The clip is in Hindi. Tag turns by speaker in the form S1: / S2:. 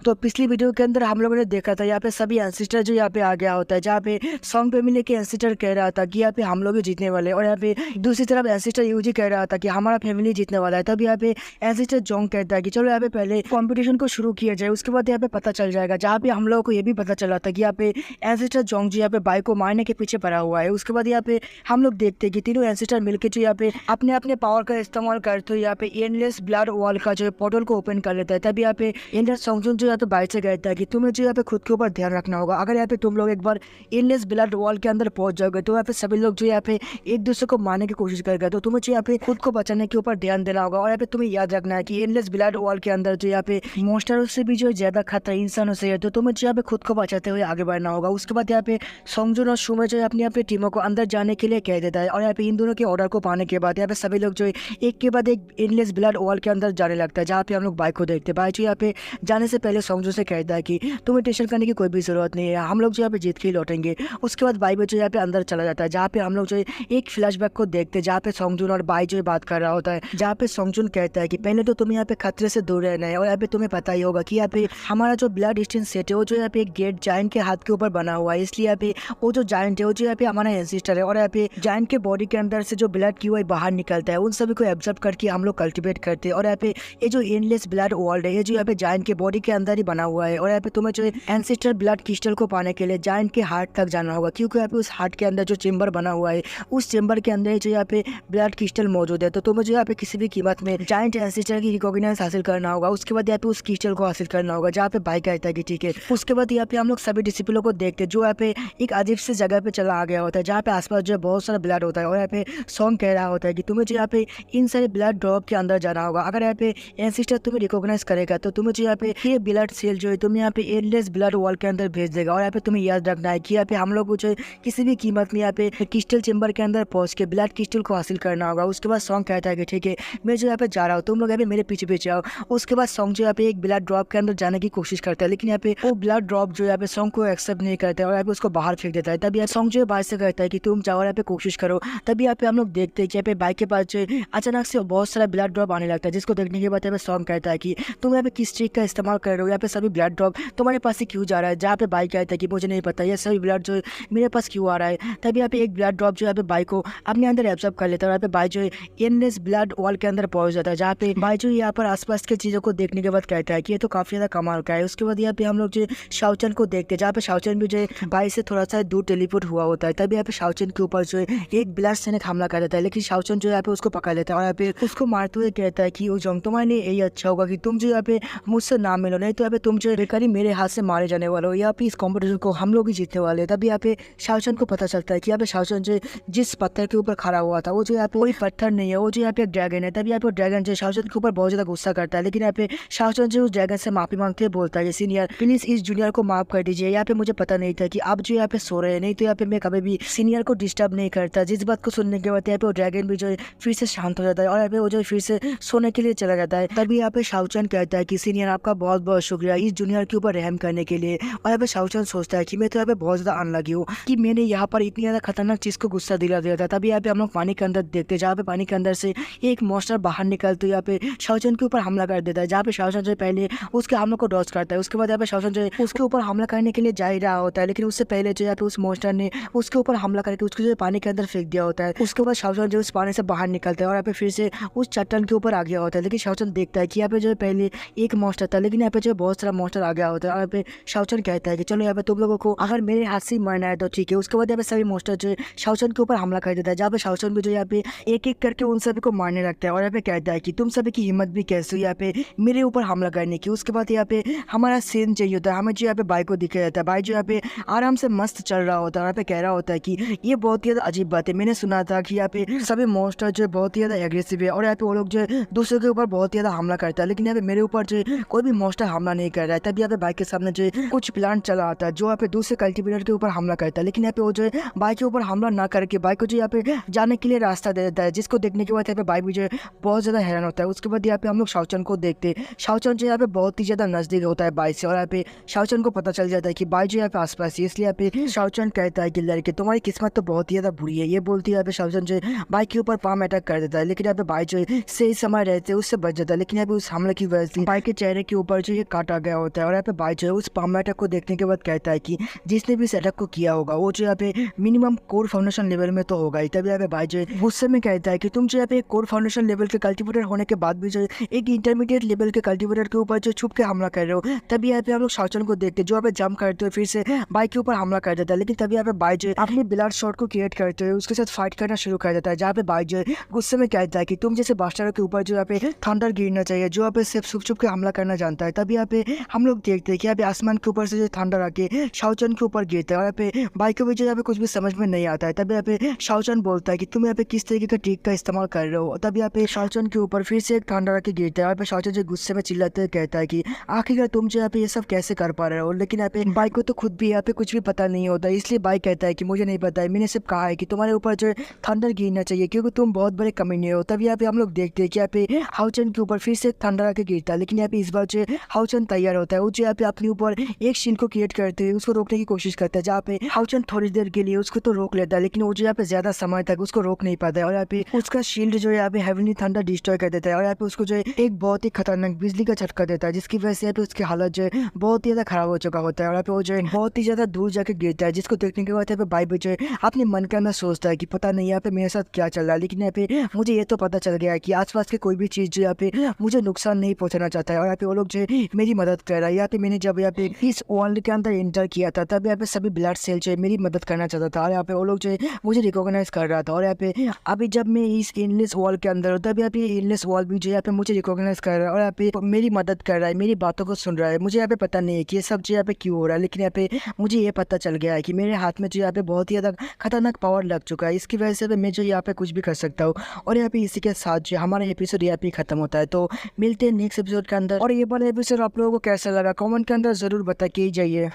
S1: तो पिछली वीडियो के अंदर हम लोगों ने देखा था यहाँ पे सभी एंसिस्टर जो यहाँ पे आ गया होता है, जहाँ पे सॉन्ग फैमिली के एंसिस्टर कह रहा था कि यहाँ पे हम लोग ही जीतने वाले हैं, और यहाँ पे दूसरी तरफ एंसिस्टर यूजी कह रहा था कि हमारा फैमिली जीतने वाला है। तब यहाँ पे एंसिस्टर जोंग कहता है कि चलो यहाँ पे पहले कंपटीशन को शुरू किया जाए, उसके बाद यहाँ पे पता चल जाएगा। जहाँ पे हम लोगों को ये भी पता चला था कि यहाँ पे एंसिस्टर जोंग जो यहाँ पे बाई को मारने के पीछे पड़ा हुआ है। उसके बाद यहाँ पे हम लोग देखते हैं कि तीनों एंसिस्टर मिलकर जो यहाँ पे अपने अपने पावर का इस्तेमाल करते हुए यहाँ पे एंडलेस ब्लड वॉल का जो पोर्टल को ओपन कर लेता है। तब यहाँ पे एंडर सोंगजुन जो यहाँ पे बाई से कहता है कि तुम्हें जो यहाँ पे खुद के ऊपर ध्यान रखना होगा। अगर यहाँ पे तुम लोग एक बार एंडलेस ब्लड वॉल के अंदर पहुंच जाओगे तो यहाँ पे सभी लोग जो यहाँ पे एक दूसरे को मारने की कोशिश करेगा। तो तुम्हें जो यहाँ पे खुद को बचाने के ऊपर ध्यान देना होगा, और यहाँ पे तुम्हें याद रखना है कि एंडलेस ब्लड वॉल के अंदर जो यहाँ पे मॉन्स्टरों से भी जो ज्यादा खतरा इंसानों से है, तो तुम्हें जो यहाँ पे खुद को बचाते हुए आगे बढ़ना होगा। उसके बाद यहाँ पे सोंगजुन और शुमे जो अपनी अपनी टीमों को अंदर जाने के लिए कह देता है, और यहाँ पे इन दोनों के ऑर्डर को पाने के बाद यहाँ पे सभी लोग जो एक के बाद एक एंडलेस ब्लड वॉल के अंदर जाने लगता है। जहाँ पे हम लोग बाइक को देखते हैं, बाइक जो यहाँ पे जाने से पहले सोंगजुन से कहता है कि तुम्हें टेंशन करने की कोई भी जरूरत नहीं है, हम लोग जो यहाँ पे जीत के ही लौटेंगे। उसके बाद बाई जो यहाँ पे अंदर चला जाता है, जहाँ पे हम लोग जो एक फ्लैशबैक को देखते हैं, जहाँ पे सोंगजुन और बाई जो बात कर रहा होता है, जहाँ पे सोंगजुन कहता है कि पहले तो तुम्हें यहाँ पे खतरे से दूर रहना है, और यहाँ पे तुम्हें पता ही होगा कि यहाँ पे हमारा जो ब्लड स्टेन सेट है वो जो यहाँ पे एक गेट जायंट के हाथ के ऊपर बना हुआ है, इसलिए यहाँ पे वो जो जायंट है वो जो यहाँ पे हमारा एंसिस्टर है, और यहाँ पे जायंट के बॉडी के अंदर से जो ब्लड की वो बाहर निकलता है, उन सभी को एब्जॉर्ब करके हम लोग कल्टिवेट करते हैं। और यहाँ पे ये जो एंडलेस ब्लड वर्ल्ड है, ये जो यहाँ पे जायंट के बॉडी के अंदर ही बना हुआ है, और यहाँ पे तुम्हें जो एंसिस्टर ब्लड क्रिस्टल को पाने के लिए जायंट के हार्ट तक जाना होगा, क्योंकि यहाँ पे उस हार्ट के अंदर जो चेंबर बना हुआ है, उस चेंबर के अंदर जो यहाँ पे ब्लड क्रिस्टल मौजूद है। तो तुम्हें जो यहाँ पे किसी भी कीमत में जायंट एंसिस्टर की रिकॉग्निशन हासिल करना होगा। उसके बाद यहाँ पे उस क्रिस्टल को हासिल करना होगा, जहाँ पे बाइक कहता है कि ठीक है। उसके बाद यहाँ पे हम लोग सभी डिसिप्लिनों को देखते हैं, जो यहाँ पे एक अजीब से जगह पे चला आ गया होता है, जहाँ पे आसपास जो बहुत सारा ब्लड होता है, और यहाँ पे सॉन्ग कह रहा होता है कि तुम्हें जो यहाँ पे इन सारे ब्लड ड्रॉप के अंदर जाना होगा। अगर यहाँ पे एंसिस्टर तुम्हें रिकॉग्नाइज करेगा तो तुम्हें जो यहाँ पे ये ब्लड सेल जो है तुम्हें यहाँ पे एंडलेस ब्लड वॉल के अंदर भेज देगा। और यहाँ पे तुम्हें याद रखना है कि यहाँ पे हम लोग को जो किसी भी कीमत में यहाँ पे क्रिस्टल चेंबर के अंदर पहुंच के ब्लड क्रिस्टल को हासिल करना होगा। उसके बाद सॉन्ग कहता है कि ठीक है, मैं जो यहाँ पे जा रहा हूँ, तुम लोग यहाँ पे मेरे पीछे पीछे आओ। उसके बाद सॉन्ग जो यहाँ पे एक ब्लड ड्रॉप के अंदर जाने की कोशिश करता है, लेकिन यहाँ पे वो ब्लड ड्रॉप जो यहाँ पे सॉन्ग को एक्सेप्ट नहीं करता है, और यहाँ पे उसको बाहर फेंक देता है। तब यहाँ सॉन्ग जो है बाइक से कहता है कि तुम जाओ यहाँ पे कोशिश करो। तभी यहाँ पे हम लोग देखते हैं कि यहाँ पे बाइक के पास जो अचानक से बहुत सारा ब्लड ड्रॉप आने लगता है, जिसको देखने के बाद यहाँ पे सॉन्ग कहता है कि तुम यहाँ पे किस ट्रिक का इस्तेमाल कर रहे हो, यहाँ पे सभी ब्लड ड्रॉप तुम्हारे पास से क्यों जा रहा है। जहाँ पे बाइक कहता है कि मुझे नहीं पता ये सभी ब्लड जो मेरे पास क्यों आ रहा है। तभी यहाँ पे एक ब्लड ड्रॉप जो यहाँ पे बाइक को अपने अंदर एब्जॉर्ब कर लेता है, और यहाँ पे बाइक जो एंडलेस ब्लड वॉल के अंदर पहुंच जाता है, जहाँ पे बाइक जो यहाँ पर आसपास की चीजों को देखने के बाद कहता है कि ये तो काफी ज्यादा कमाल का है। उसके बाद यहाँ पे हम लोग जो शाओचन को देखते हैं, जहाँ पे शाओचन भी जो बाइक से थोड़ा सा दूर टेलीपोर्ट हुआ होता है। तभी यहाँ पे शाओचन के ऊपर जो एक ब्लड सैनिक हमला कर देता है, लेकिन शाओचन जो यहाँ पे उसको पकड़ लेता है, और यहाँ पे उसको मारते हुए कहता है कि ओ जोंग, तुम्हारे लिए यही अच्छा होगा कि तुम जो यहाँ पे मुझसे ना मिलो, नहीं तो यहाँ पे तुम जो बेकारी मेरे हाथ से मारे जाने वाले हो। यहाँ पे इस कॉम्पिटिशन को हम लोग ही जीतने वाले हैं। तभी यहाँ पे शाओचन को पता चलता है कि यहाँ पे शाओचन जो जिस पत्थर के ऊपर खड़ा हुआ था वो जो यहाँ पे कोई पत्थर नहीं है, वो जो यहाँ पे एक ड्रैगन है। तभी यहाँ पे ड्रैगन जो शाओचन के ऊपर बहुत ज्यादा गुस्सा करता है, लेकिन यहाँ पे शाओचन जो उस ड्रैगन से माफी मांगते हुए बोलता है, सीनियर प्लीज इस जूनियर को माफ कर दीजिए, यहाँ पे मुझे पता नहीं था कि आप जो यहाँ पे सो रहे हैं, नहीं तो यहाँ पे मैं कभी भी सीनियर को डिस्टर्ब नहीं करता। जिस बात को सुनने के बाद यहाँ पे वो ड्रैगन भी जो है फिर से शांत हो जाता है, और यहाँ पे वो जो फिर से सोने के लिए चला जाता है। तभी यहाँ पे शाओचन कहता है कि सीनियर आपका बहुत बहुत शुक्रिया इस जूनियर के ऊपर रहम करने के लिए। और यहाँ पे शाओचन सोचता है कि मैं तो यहाँ पे बहुत ज्यादा अनलकी हूँ कि मैंने यहाँ पर इतनी ज्यादा खतरनाक चीज को गुस्सा दिला दिया था। तभी यहाँ पे हम लोग पानी के अंदर देखते हैं, जहाँ पे पानी के अंदर से एक मॉन्स्टर बाहर निकलते यहाँ पे शाओचन के ऊपर हमला कर देता है, जहाँ पे शाओचन जो पहले उसके हमलों को डॉज करता है। उसके बाद यहाँ पे शाओचन जो उसके ऊपर हमला करने के लिए जा ही रहा होता है, लेकिन उससे पहले जो यहाँ पे उस मॉन्स्टर ने उसके ऊपर हमला करके उसको जो पानी के अंदर फेंक दिया होता है। उसके बाद शाओचन जो उस पानी से बाहर निकलता है, और यहाँ पे फिर से उस चट्टान के ऊपर आ गया होता है। लेकिन शाओचन देखता है कि यहाँ पे जो पहले एक मॉन्स्टर था, लेकिन यहाँ पे जो बहुत सारा मॉन्स्टर आ गया होता है। और यहाँ पे शाओचन कहता है कि चलो यहाँ पे तुम लोगों को अगर मेरे हाथ से मरना है तो ठीक है। उसके बाद यहाँ पे सभी मॉन्स्टर जो शाओचन के ऊपर हमला कर देता है, जहाँ पे शाओचन भी जो यहाँ पे एक एक करके उन सभी को मारने लगता है, और यहाँ पे कहता है कि तुम सभी की हिम्मत भी कैसे हुई यहाँ पे मेरे ऊपर हमला करने की। उसके बाद यहाँ पे हमारा सीन चाहिए होता है, हमें जो यहाँ पे बाइक को दिखाया जाता है, बाइक जो यहाँ पे आराम से मस्त चल रहा होता है। यहाँ पे कह रहा होता है कि ये बहुत ही ज्यादा अजीब बात है, मैंने सुना था कि यहाँ पे सभी मॉन्स्टर जो बहुत ही ज्यादा एग्रेसिव है, और यहाँ पे वो लोग जो दूसरे के ऊपर बहुत ही ज्यादा हमला करता है, लेकिन यहाँ पे मेरे ऊपर जो कोई भी मॉन्स्टर हमला नहीं कर रहा है। तभी यहाँ पे बाइक के सामने जो कुछ प्लांट चला आता है, जो यहाँ पे दूसरे कल्टीवेटर के ऊपर हमला करता है, लेकिन यहाँ पे वो जो बाइक के ऊपर हमला ना करके बाइक को जो यहाँ पे जाने के लिए रास्ता दे देता है, जिसको देखने के बाद यहाँ पे बाइक भी जो बहुत ज्यादा हैरान होता है। उसके बाद यहाँ पे हम लोग शाओचन को देखते हैं, शाओचन जो यहाँ पे बहुत ही ज्यादा नजदीक होता है बाइक से, और यहाँ पे शाओचन को पता चल जाता है कि बाइक जो यहाँ पे आसपास है, इसलिए यहाँ पे शाओचन कहता है कि लड़के तुम्हारी किस्मत तो बहुत ही ज्यादा बुरी है। ये बोलती है यहाँ पे शाओचन जो बाइक के ऊपर पाम अटैक कर देता है, लेकिन यहाँ पे बाइक जो सही समय रहते उससे बच जाता है, लेकिन यहाँ पे उस हमले की वजह से बाइक के चेहरे के ऊपर जो एक काटा गया होता है। और यहाँ पे भाई जो है उस पाम अटैक को देखने के बाद कहता है कि जिसने भी इस अटैक को किया होगा वो जो यहाँ पे मिनिमम कोर फाउंडेशन लेवल में तो होगा ही। तभी यहाँ पे भाई जो है गुस्से में कहता है कि तुम जो यहाँ पे कोर फाउंडेशन लेवल के कल्टीवेटर होने के बाद भी जो एक इंटरमीडिएट लेवल के कल्टीवेटर के ऊपर जो छुप के हमला कर रहे हो। तभी यहाँ पे हम लोग शाओचन को देखते जो यहाँ पे जंप करते हुए फिर से बाई के ऊपर हमला कर देता है। लेकिन तभी यहाँ पे बाई जो है अपने ब्लड शॉट को क्रिएट करते हुए उसके साथ फाइट करना शुरू कर देता है, जहाँ पे बाई जो है गुस्से में कहता है कि तुम जैसे बास्टरों के ऊपर जो यहाँ पे थंडर गिरना चाहिए, जो यहाँ पे सिर्फ छुप छुप के हमला करना जानता है। तभी यहाँ पे हम लोग देखते हैं कि यहाँ पे आसमान के ऊपर से जो थंडर आके शाओचन के ऊपर गिरता है और यहाँ पे बाई को भी जो यहाँ पे कुछ भी समझ में नहीं आता है। तभी यहाँ पे शाओचन बोलता है कि तुम यहाँ पे किस तरीके का ट्रिक का इस्तेमाल कर रहे हो। तब यहाँ पे शाओचन के ऊपर फिर से एक थंडर आके गिरता है और यहाँ पे शाओचन जो गुस्से में चिल्लाते हुए कहता है कि आखिरकार तुम जो यहाँ पे ये सब कैसे कर पा रहे हो। लेकिन यहाँ पे बाई को तो खुद भी यहाँ पे कुछ भी पता नहीं होता, इसलिए बाई कहता है कि मुझे नहीं पता है, मैंने सिर्फ कहा है कि तुम्हारे ऊपर जो थंडर गिरना चाहिए क्योंकि तुम बहुत बड़े कमीने हो। तब यहाँ पे हम लोग देखते हैं कि यहाँ पे हाउचन के ऊपर फिर से थंडर आके गिरता है। लेकिन यहाँ पे इस बार जो हाउचन तैयार होता है, वो जो यहाँ पे अपने ऊपर एक शील्ड को क्रिएट करते हुए उसको रोकने की कोशिश करता है, जहाँ पे हाउचन थोड़ी देर के लिए उसको तो रोक लेता है लेकिन वो जो यहाँ पे ज्यादा समय तक उसको रोक नहीं पाता है। और यहाँ पे उसका शील्ड जो है यहाँ पे हेवनली थंडर डिस्ट्रॉय कर देता है और यहाँ पे उसको जो है एक बहुत ही खतरनाक बिजली का झटका देता है, जिसकी वजह से यहाँ पे उसकी हालत जो है बहुत ही ज्यादा खराब हो चुका होता है। और यहाँ पे वो जो है बहुत ही ज्यादा दूर जाके गिरता है, जिसको देखने के बाद यहाँ पे बाई जो है अपने मन के अंदर सोचता है कि पता नहीं यहाँ पे मेरे साथ क्या चल रहा है। लेकिन यहाँ पे मुझे ये तो पता चल गया है कि आसपास के कोई भी चीज जो यहाँ पे मुझे नुकसान नहीं पहुंचाना चाहता है। और यहाँ पे वो लोग जो है मेरी मदद कर रहा है। यहाँ पे मैंने जब यहाँ पे इस वर्ल्ड के अंदर एंटर किया था तब यहाँ पे सभी ब्लड सेल जो है मेरी मदद करना चाहता था और यहाँ पे वो लोग जो है मुझे रिकॉग्नाइज कर रहा था। और यहाँ पे अभी जब मैं इस इनलेस वॉल के अंदर हूँ तब यहाँ पे इनलेस वॉल भी जो यहाँ पे मुझे रिकॉग्नाइज कर रहा है और यहाँ पे मेरी मदद कर रहा है, मेरी बातों को सुन रहा है। मुझे यहाँ पे पता नहीं है कि ये सब जो यहाँ पे क्यों हो रहा है, लेकिन यहाँ पे मुझे ये पता चल गया है कि मेरे हाथ में जो यहाँ पे बहुत ही ज्यादा खतरनाक पावर लग चुका है। इसकी वजह से मैं जो यहाँ पे कुछ भी कर सकता हूँ। और यहाँ पे इसी के साथ जो हमारा एपिसोड यहाँ पे खत्म होता है। तो मिलते हैं नेक्स्ट एपिसोड के अंदर। और ये वाला एपिसोड आप लोगों को कैसा लगा कमेंट के अंदर जरूर बता के जाइए।